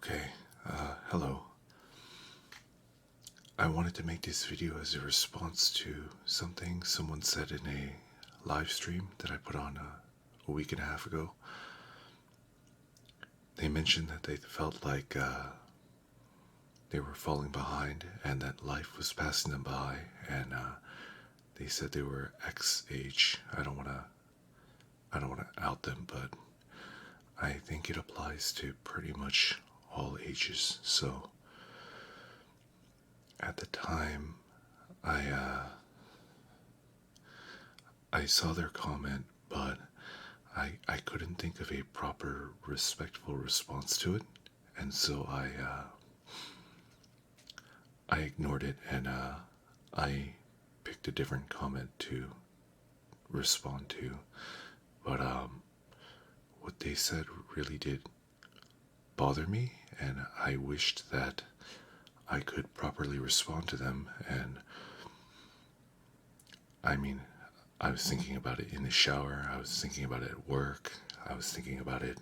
Okay, hello. I wanted to make this video as a response to something someone said in a live stream that I put on a week and a half ago. They mentioned that they felt like they were falling behind and that life was passing them by, and they said they were X age. I don't want to out them, but I think it applies to pretty much all ages. So at the time, I saw their comment, but I couldn't think of a proper, respectful response to it, and so I ignored it, and I picked a different comment to respond to. But what they said really did bother me, and I wished that I could properly respond to them. And I mean, I was thinking about it in the shower, I was thinking about it at work, I was thinking about it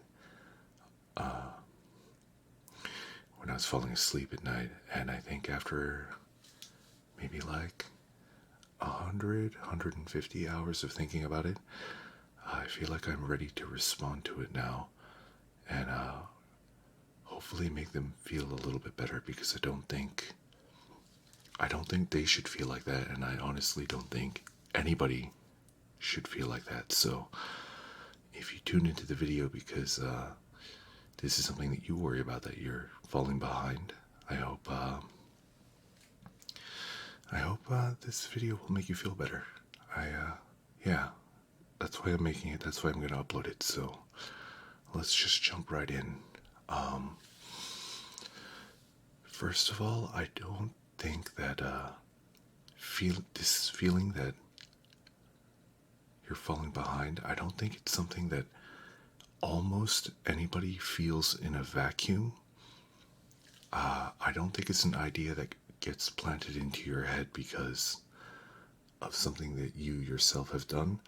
when I was falling asleep at night. And I think after maybe like 150 hours of thinking about it, I feel like I'm ready to respond to it now, and hopefully make them feel a little bit better, because I don't think they should feel like that, and I honestly don't think anybody should feel like that. So if you tune into the video because this is something that you worry about, that you're falling behind, I hope this video will make you feel better. Yeah, that's why I'm making it. That's why I'm gonna upload it. So let's just jump right in. First of all, I don't think that this feeling that you're falling behind, I don't think it's something that almost anybody feels in a vacuum. I don't think it's an idea that gets planted into your head because of something that you yourself have done.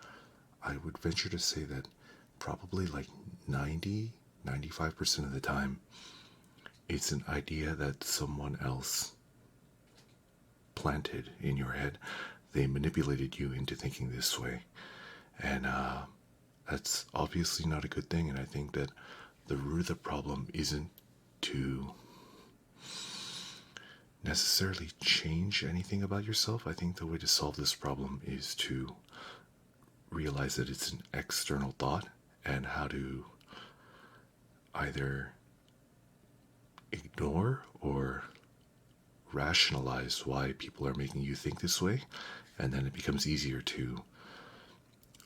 I would venture to say that probably like 95% of the time, it's an idea that someone else planted in your head. They manipulated you into thinking this way. And that's obviously not a good thing. And I think that the root of the problem isn't to necessarily change anything about yourself. I think the way to solve this problem is to realize that it's an external thought, and how to either ignore or rationalize why people are making you think this way, and then it becomes easier to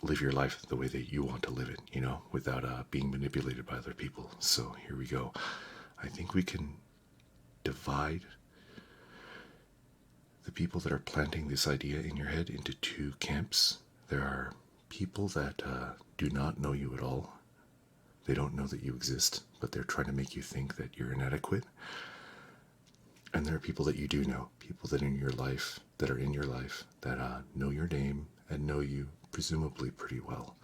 live your life the way that you want to live it, without being manipulated by other people. So here we go. I think we can divide the people that are planting this idea in your head into two camps. There are people that do not know you at all. They don't know that you exist, but they're trying to make you think that you're inadequate. And there are people that you do know, people that are in your life, that know your name and know you presumably pretty well.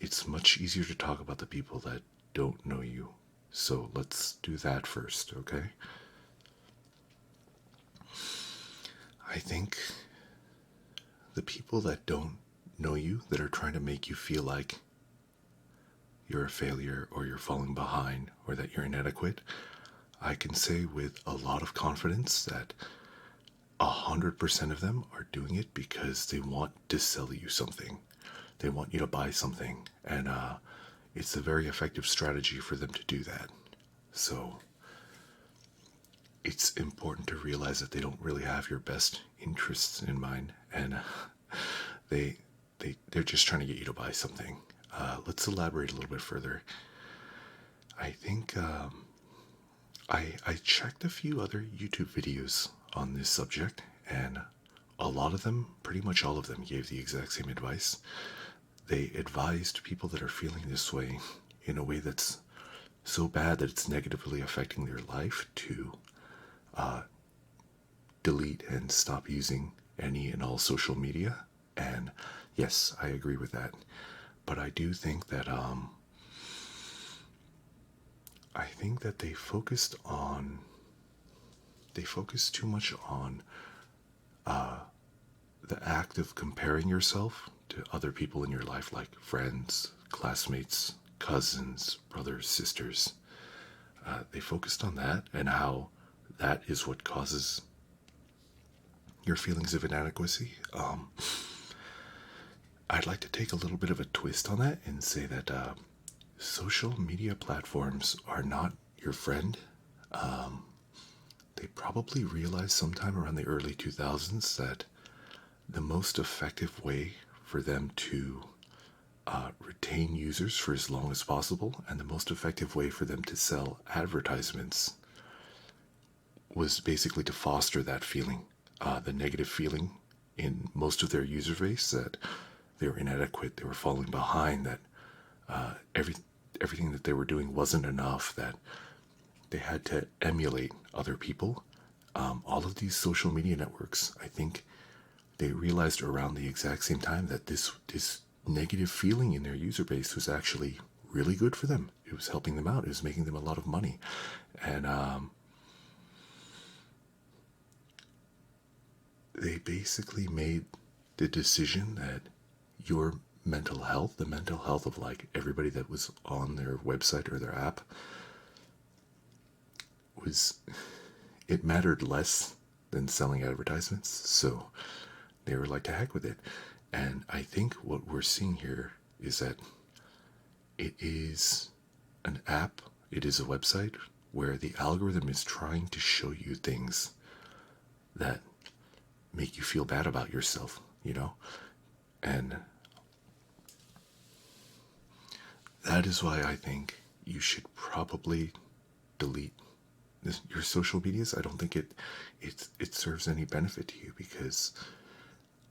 It's much easier to talk about the people that don't know you. So let's do that first, okay? I think the people that don't know you, that are trying to make you feel like you're a failure or you're falling behind or that you're inadequate, I can say with a lot of confidence that 100% of them are doing it because they want to sell you something. They want you to buy something, and it's a very effective strategy for them to do that. So it's important to realize that they don't really have your best interests in mind, and they're just trying to get you to buy something. Let's elaborate a little bit further. I think I checked a few other YouTube videos on this subject, and a lot of them, pretty much all of them, gave the exact same advice. They advised people that are feeling this way in a way that's so bad that it's negatively affecting their life to delete and stop using any and all social media. And yes, I agree with that. But I do think that I think that they focused too much on the act of comparing yourself to other people in your life, like friends, classmates, cousins, brothers, sisters. They focused on that and how that is what causes your feelings of inadequacy. I'd like to take a little bit of a twist on that and say that social media platforms are not your friend. They probably realized sometime around the early 2000s that the most effective way for them to retain users for as long as possible, and the most effective way for them to sell advertisements, was basically to foster that feeling, the negative feeling in most of their user base that they were inadequate, they were falling behind, that everything that they were doing wasn't enough, that they had to emulate other people. All of these social media networks, I think, they realized around the exact same time that this negative feeling in their user base was actually really good for them. It was helping them out. It was making them a lot of money, and they basically made the decision that your mental health, the mental health of like everybody that was on their website or their app, it mattered less than selling advertisements. So they were like, to heck with it. And I think what we're seeing here is that it is an app, it is a website where the algorithm is trying to show you things that make you feel bad about yourself, you know? And that is why I think you should probably delete your social medias. I don't think it serves any benefit to you, because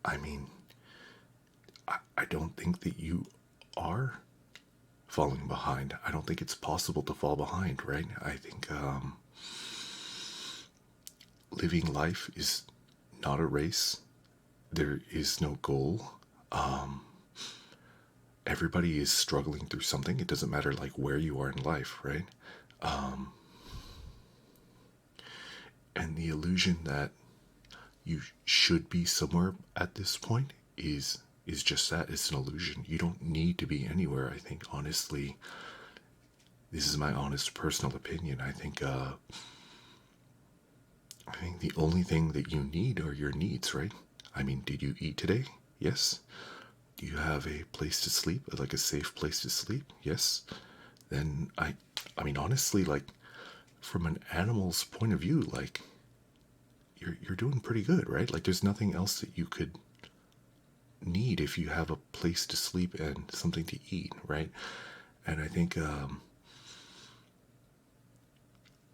I mean, I don't think that you are falling behind. I don't think it's possible to fall behind, right? I think living life is not a race. There is no goal. Everybody is struggling through something. It doesn't matter like where you are in life, right? And the illusion that you should be somewhere at this point is just that. It's an illusion. You don't need to be anywhere. I think, honestly, this is my honest personal opinion. I think the only thing that you need are your needs, right? I mean, did you eat today? Yes. Do you have a place to sleep, like a safe place to sleep? Yes. Then I mean, honestly, like, from an animal's point of view, like, you're doing pretty good, right? Like, there's nothing else that you could need if you have a place to sleep and something to eat, right? And I think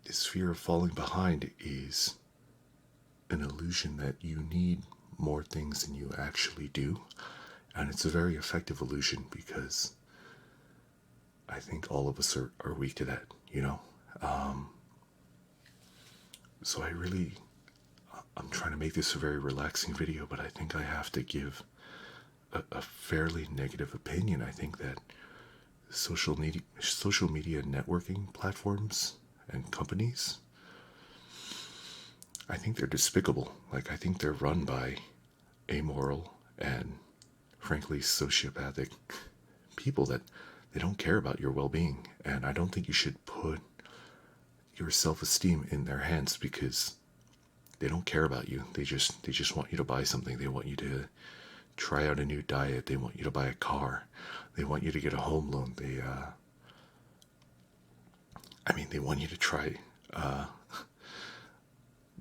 this fear of falling behind is an illusion that you need more things than you actually do. And it's a very effective illusion, because I think all of us are weak to that, you know? So I'm trying to make this a very relaxing video, but I think I have to give a fairly negative opinion. I think that social media networking platforms and companies, I think they're despicable. Like, I think they're run by amoral and frankly sociopathic people that they don't care about your well-being. And I don't think you should put your self-esteem in their hands, because they don't care about you. They just want you to buy something. They want you to try out a new diet. They want you to buy a car. They want you to get a home loan. They want you to try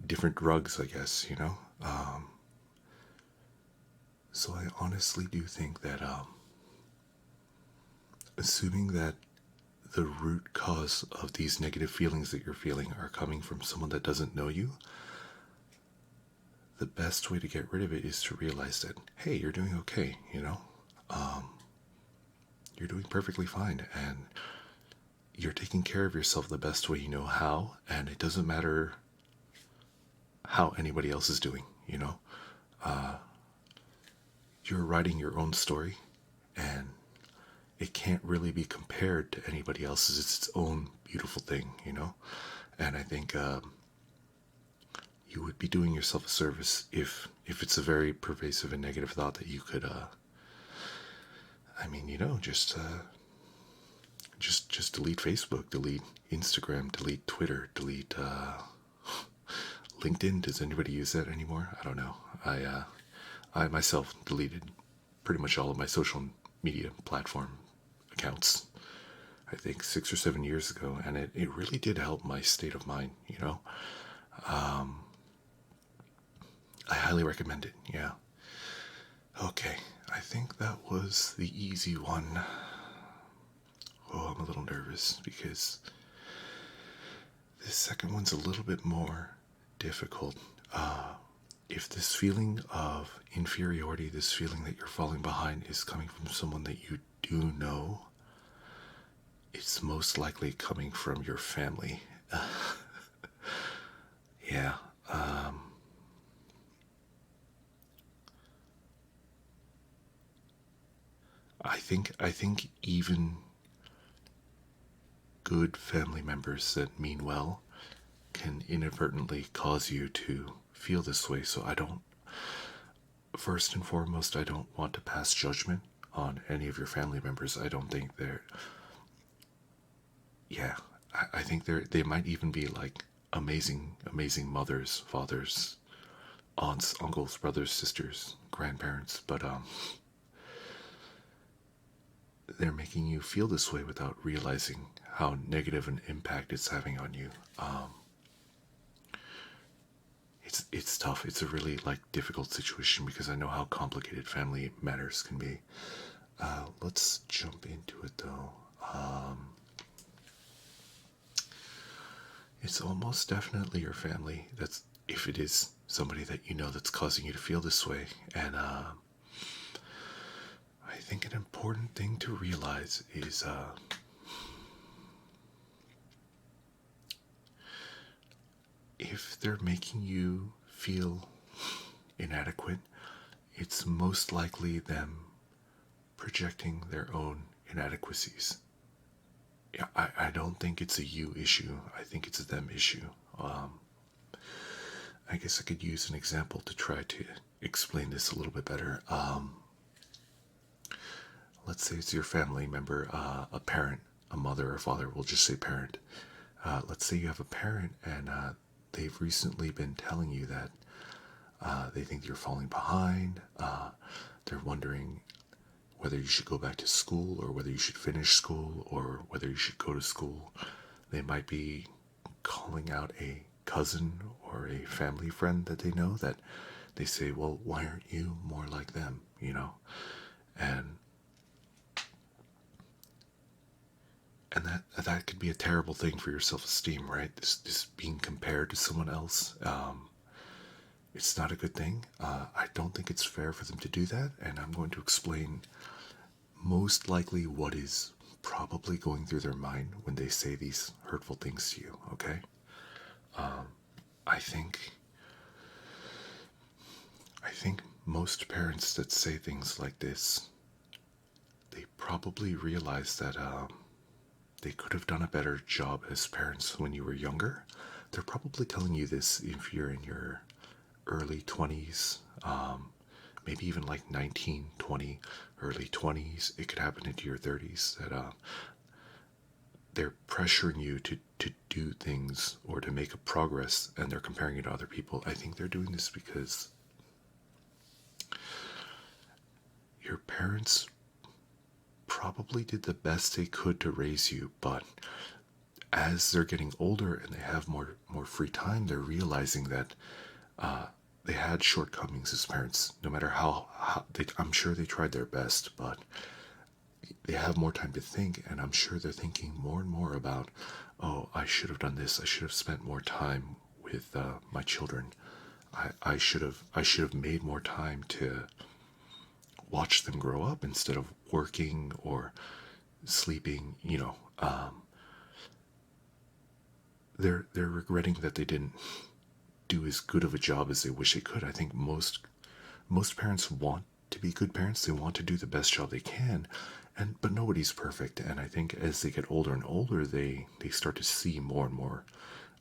different drugs, I guess, you know? So I honestly do think that assuming that the root cause of these negative feelings that you're feeling are coming from someone that doesn't know you, the best way to get rid of it is to realize that, hey, you're doing okay, you know? You're doing perfectly fine, and you're taking care of yourself the best way you know how, and it doesn't matter how anybody else is doing, you know? You're writing your own story, and it can't really be compared to anybody else's. It's its own beautiful thing, And I think you would be doing yourself a service if it's a very pervasive and negative thought that you could, just delete Facebook, delete Instagram, delete Twitter, delete LinkedIn. Does anybody use that anymore? I don't know. I myself deleted pretty much all of my social media platform accounts, I think 6 or 7 years ago, and it really did help my state of mind, I highly recommend it, yeah. Okay, I think that was the easy one. Oh, I'm a little nervous because this second one's a little bit more difficult. If this feeling of inferiority, this feeling that you're falling behind is coming from someone that you do know, it's most likely coming from your family. Yeah. I think even good family members that mean well can inadvertently cause you to feel this way. So first and foremost, I don't want to pass judgment on any of your family members. I don't think yeah, I think they might even be like amazing, amazing mothers, fathers, aunts, uncles, brothers, sisters, grandparents, but they're making you feel this way without realizing how negative an impact it's having on you. It's tough. It's a really difficult situation because I know how complicated family matters can be. Let's jump into it though. It's almost definitely your family. That's if it is somebody that you know that's causing you to feel this way. And I think an important thing to realize is if they're making you feel inadequate, it's most likely them projecting their own inadequacies. Yeah, I don't think it's a you issue. I think it's a them issue. I guess I could use an example to try to explain this a little bit better. Let's say it's your family member, a parent, a mother or father. We'll just say parent. Let's say you have a parent and they've recently been telling you that they think you're falling behind. They're wondering whether you should go back to school or whether you should finish school or whether you should go to school. They might be calling out a cousin or a family friend that they know that they say, well, why aren't you more like them, And that could be a terrible thing for your self-esteem, right? This being compared to someone else. It's not a good thing. I don't think it's fair for them to do that, and I'm going to explain most likely what is probably going through their mind when they say these hurtful things to you, okay? I think most parents that say things like this, they probably realize that they could have done a better job as parents when you were younger. They're probably telling you this if you're in your early 20s, maybe even 19, 20, early 20s. It could happen into your 30s that they're pressuring you to do things or to make a progress, and they're comparing you to other people. I think they're doing this because your parents probably did the best they could to raise you, but as they're getting older and they have more free time, they're realizing that they had shortcomings as parents. No matter how I'm sure they tried their best, but they have more time to think, and I'm sure they're thinking more and more about, oh, I should have done this. I should have spent more time with my children. I should have made more time to watch them grow up instead of working or sleeping. They're regretting that they didn't do as good of a job as they wish they could. I think most parents want to be good parents. They want to do the best job they can, But nobody's perfect, and I think as they get older and older, they start to see more and more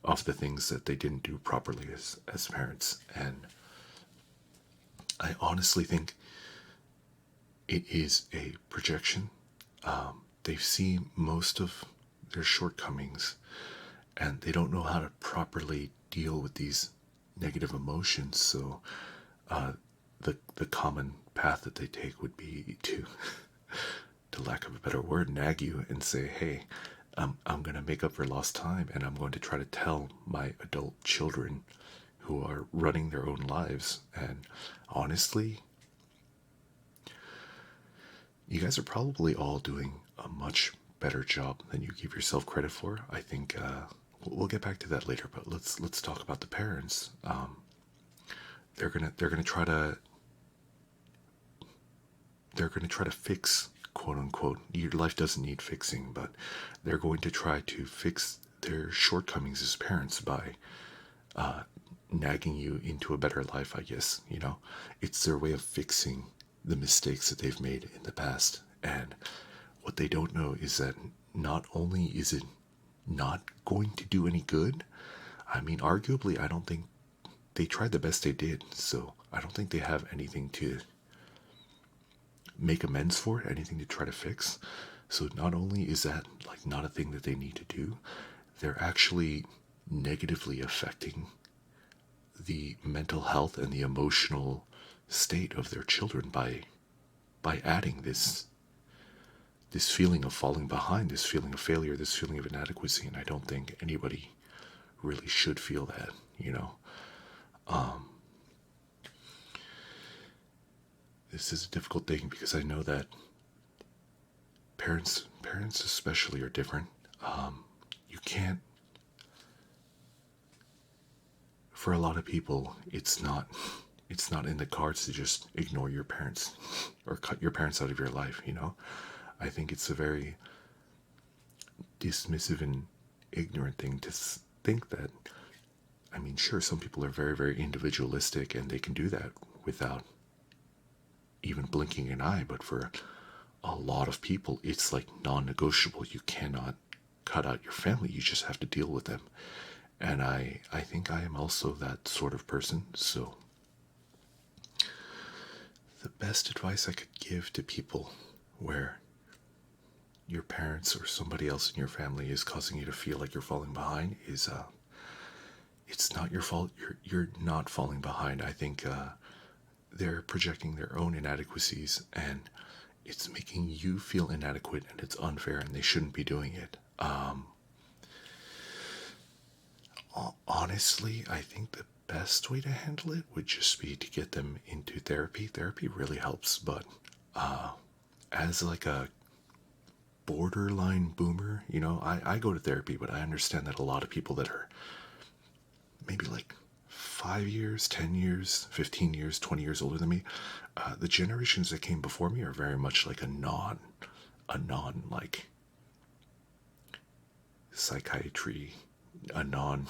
of the things that they didn't do properly as parents. And I honestly think it is a projection. They see most of their shortcomings, and they don't know how to properly deal with these negative emotions. So the common path that they take would be to lack of a better word, nag you and say, hey, I'm going to make up for lost time, and I'm going to try to tell my adult children who are running their own lives. And honestly, you guys are probably all doing a much better job than you give yourself credit for. I think we'll get back to that later, but let's talk about the parents. They're gonna try to fix, quote unquote. Your life doesn't need fixing, but they're going to try to fix their shortcomings as parents by nagging you into a better life. I guess it's their way of fixing the mistakes that they've made in the past. And what they don't know is that not only is it not going to do any good, I mean, arguably, I don't think they tried the best they did, so I don't think they have anything to make amends for, anything to try to fix. So not only is that like not a thing that they need to do, they're actually negatively affecting the mental health and the emotional state of their children by adding this feeling of falling behind, this feeling of failure, this feeling of inadequacy. And I don't think anybody really should feel that. This is a difficult thing because I know that parents especially are different. You can't, for a lot of people, it's not in the cards to just ignore your parents or cut your parents out of your life. I think it's a very dismissive and ignorant thing to think that. I mean, sure, some people are very, very individualistic and they can do that without even blinking an eye, but for a lot of people, it's like non-negotiable. You cannot cut out your family. You just have to deal with them. And I think I am also that sort of person. So the best advice I could give to people where your parents or somebody else in your family is causing you to feel like you're falling behind is it's not your fault. You're not falling behind. I think they're projecting their own inadequacies, and it's making you feel inadequate, and it's unfair, and they shouldn't be doing it. Honestly, I think the best way to handle it would just be to get them into therapy. Therapy really helps, but as like a borderline boomer, I go to therapy, but I understand that a lot of people that are maybe like 5 years, 10 years, 15 years, 20 years older than me, the generations that came before me are very much like a non like psychiatry, a non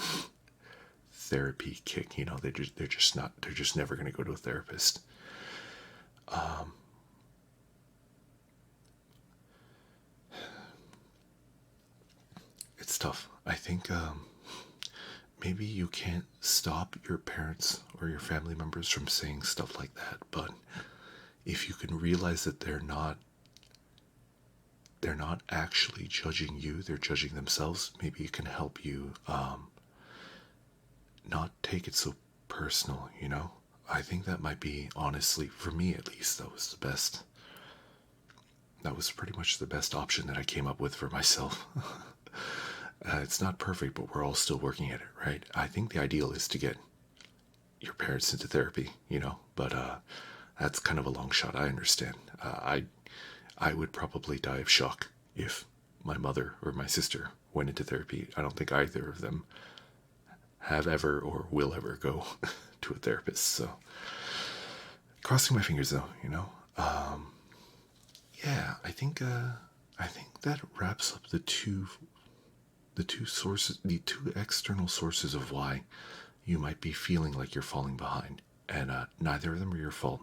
therapy kick. They're just never going to go to a therapist. It's tough. I think maybe you can't stop your parents or your family members from saying stuff like that, but if you can realize that they're not actually judging you, they're judging themselves, maybe it can help you not take it so personal. I think that might be, honestly, for me at least, that was pretty much the best option that I came up with for myself. It's not perfect, but we're all still working at it, right? I think the ideal is to get your parents into therapy, but that's kind of a long shot. I understand. I would probably die of shock if my mother or my sister went into therapy. I don't think either of them have ever or will ever go to a therapist. So, crossing my fingers though. Yeah, I think that wraps up the two sources, the two external sources of why you might be feeling like you're falling behind, and neither of them are your fault.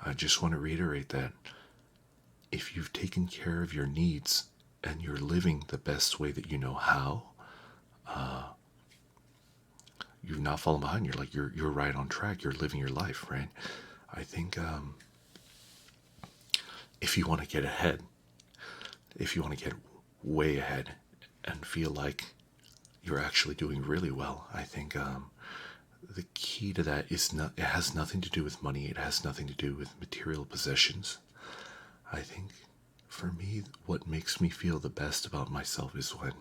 I just want to reiterate that if you've taken care of your needs and you're living the best way that you know how, you've not fallen behind. You're like you're right on track. You're living your life, right? I think if you want to get ahead, if you want to get way ahead and feel like you're actually doing really well, I think the key to that is not. It has nothing to do with money. It has nothing to do with material possessions. I think for me, what makes me feel the best about myself is when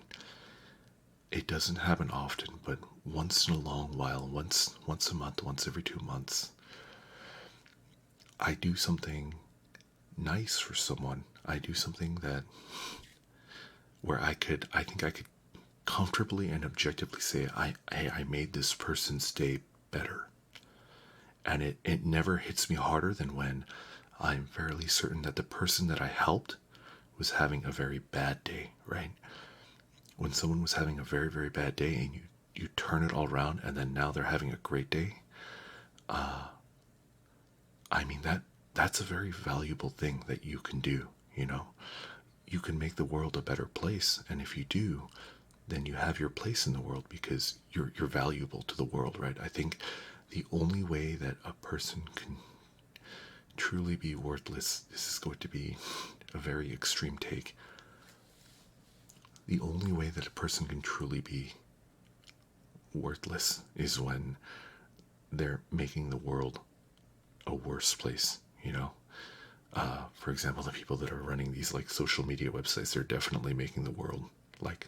it doesn't happen often, but once in a long while, once a month, once every 2 months, I do something nice for someone. I do something that where I think I could comfortably and objectively say I made this person's day better. And it never hits me harder than when I'm fairly certain that the person that I helped was having a very bad day, right? When someone was having a very, very bad day and you turn it all around and then now they're having a great day, I mean that's a very valuable thing that you can do, you know? You can make the world a better place, and if you do, then you have your place in the world because you're valuable to the world, right? I think the only way that a person can truly be worthless, this is going to be a very extreme take. The only way that a person can truly be worthless is when they're making the world a worse place, you know? For example, the people that are running these like social media websites, they're definitely making the world like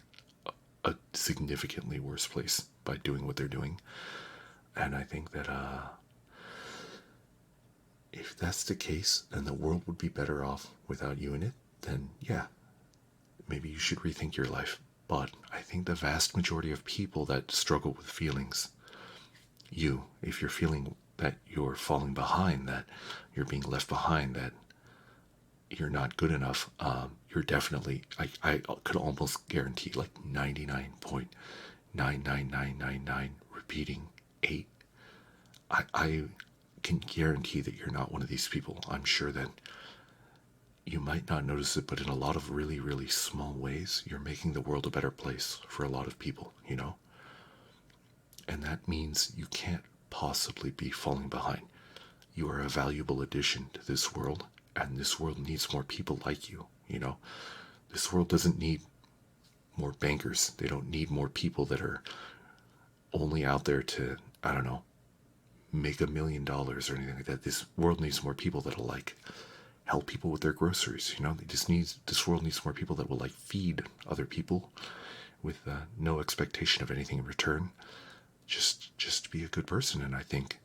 a significantly worse place by doing what they're doing. And I think that if that's the case, then the world would be better off without you in it, then yeah, maybe you should rethink your life. But I think the vast majority of people that struggle with feelings, if you're feeling that you're falling behind, that you're being left behind, that you're not good enough, you're definitely, I could almost guarantee like 99.99999 repeating 8. I can guarantee that you're not one of these people. I'm sure that you might not notice it, but in a lot of really, really small ways, you're making the world a better place for a lot of people, you know? And that means you can't possibly be falling behind. You are a valuable addition to this world, and this world needs more people like you, you know? This world doesn't need more bankers. They don't need more people that are only out there to, I don't know, make $1 million or anything like that. This world needs more people that'll like help people with their groceries, you know? This world needs more people that will like feed other people with no expectation of anything in return. Just be a good person. And I think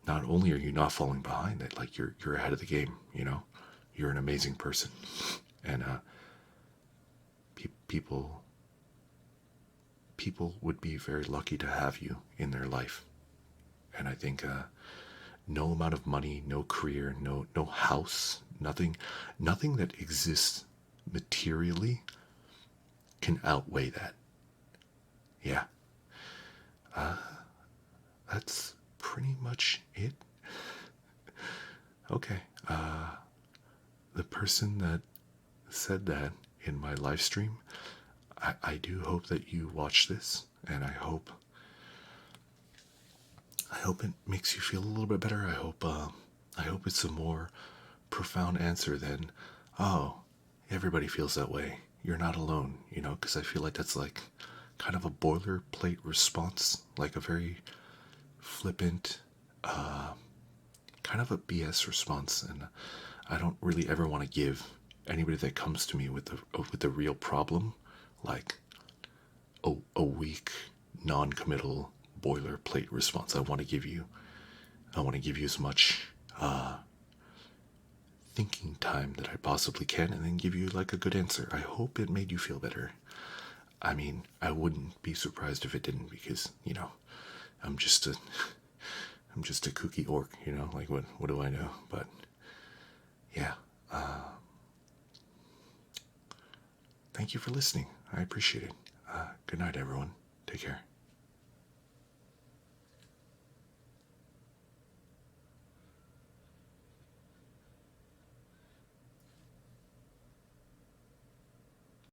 not only are you not falling behind, that like you're ahead of the game, you know? You're an amazing person. And people would be very lucky to have you in their life. And I think no amount of money, no career, no house, nothing that exists materially can outweigh that. Yeah. That's pretty much it. Okay. The person that said that in my live stream, I do hope that you watch this, and I hope it makes you feel a little bit better. I hope it's a more profound answer than, oh, everybody feels that way. You're not alone, you know, because I feel like that's like kind of a boilerplate response, like a very flippant, kind of a BS response, and I don't really ever want to give anybody that comes to me with the real problem like a weak, non-committal boilerplate response. I want to give you as much thinking time that I possibly can, and then give you like a good answer. I hope it made you feel better. I mean, I wouldn't be surprised if it didn't, because you know, I'm just a kooky orc, you know. Like what do I know? But yeah. Thank you for listening. I appreciate it. Good night, everyone. Take care.